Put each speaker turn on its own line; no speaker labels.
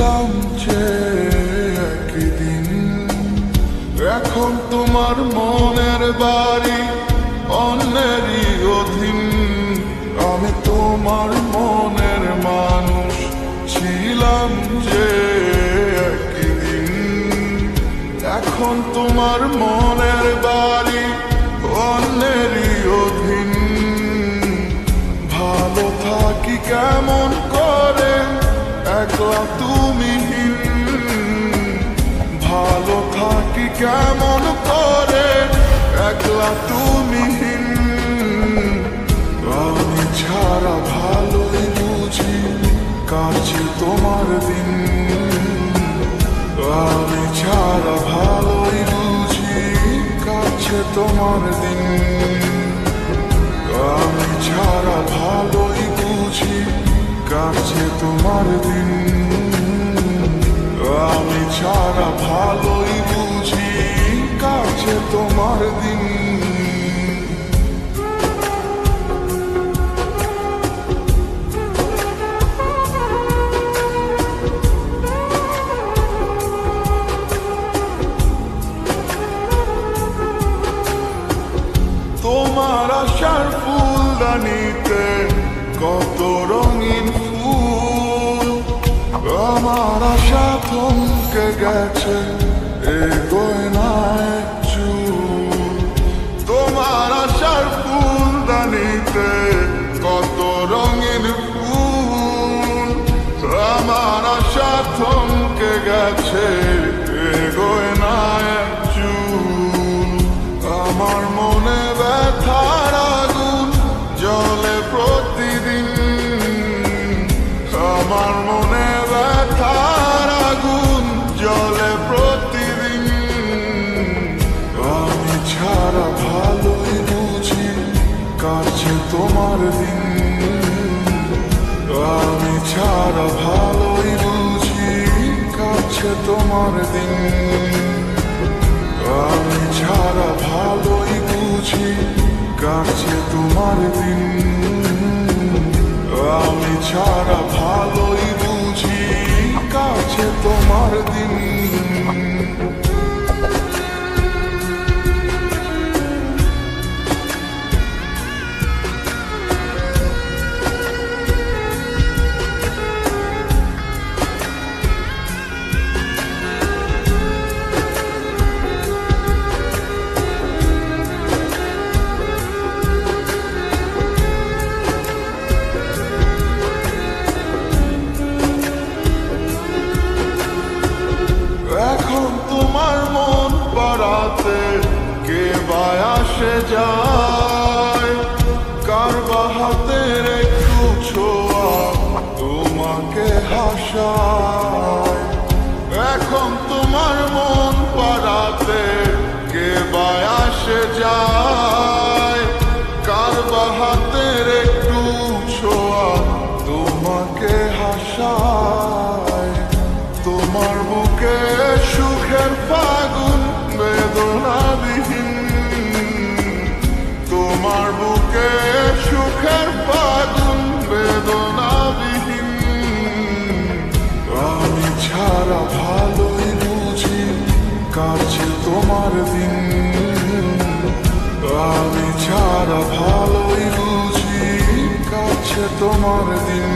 ছিলাম যে একদিন, এখন তোমার মনের বাড়ি অন্যেরই অধীন। আমি তোমার মনের মানুষ ছিলাম যে একদিন, এখন তোমার মনের বাড়ি অন্যেরই অধীন। ভালো থাকি কেমন করে একলা তুমিহীন, ভালো থাকি কেমন করে একলা তুমিহীন। আমি ছাড়া ভালোই বুঝি কাছে তোমার দিন, আমি ছাড়া ভালোই বুঝি কাছে তোমার দিন। আমি ছাড়া ভালোই বুঝি কাছে তোমার দিন, আমি ছাড়া ভালোই বুঝি কাছে তোমার দিন। তোমার আশার ফুলদানিতে কত রঙিন ফুল, আমার আশা থমকে গেছে এগোয় না এক চুল। তোমার আশার ফুলদানিতে কত রঙিন ফুল, আমার আশা থমকে গেছে এগোয় না এক চুল। আমার মনে ব্যথার আগুন জ্বলে প্রতিদিন, আমার মনে ব্যথার আগুন জ্বলে প্রতিদিন। আমি ছাড়া ভালোই বুঝি কাছে তোমার দিন, আমি ছাড়া ভালোই বুঝি কাছে তোমার দিন। আমি ছাড়া ভালোই বুঝি কাছে তোমার দিন, আমি ছাড়া ভালোই বুঝি কাছে তোমার দিন। এখন তোমার মন পাড়াতে কে বা আসে যায়, কার বা হাতের একটু ছোঁয়া তোমাকে হাসায়। এখন তোমার মন পাড়াতে কে বা আসে যায়, কার বা হাতের একটু ছোঁয়া তোমাকে হাসায়। তোমার বুকে সুখের ফাগুন বেদনাবিহীন, তোমার বুকে সুখের ফাগুন বেদনাবিহীন। আমি ছাড়া ভালোই বুঝি কাছে তোমার দিন, আমি ছাড়া ভালোই বুঝি কাছে তোমার দিন।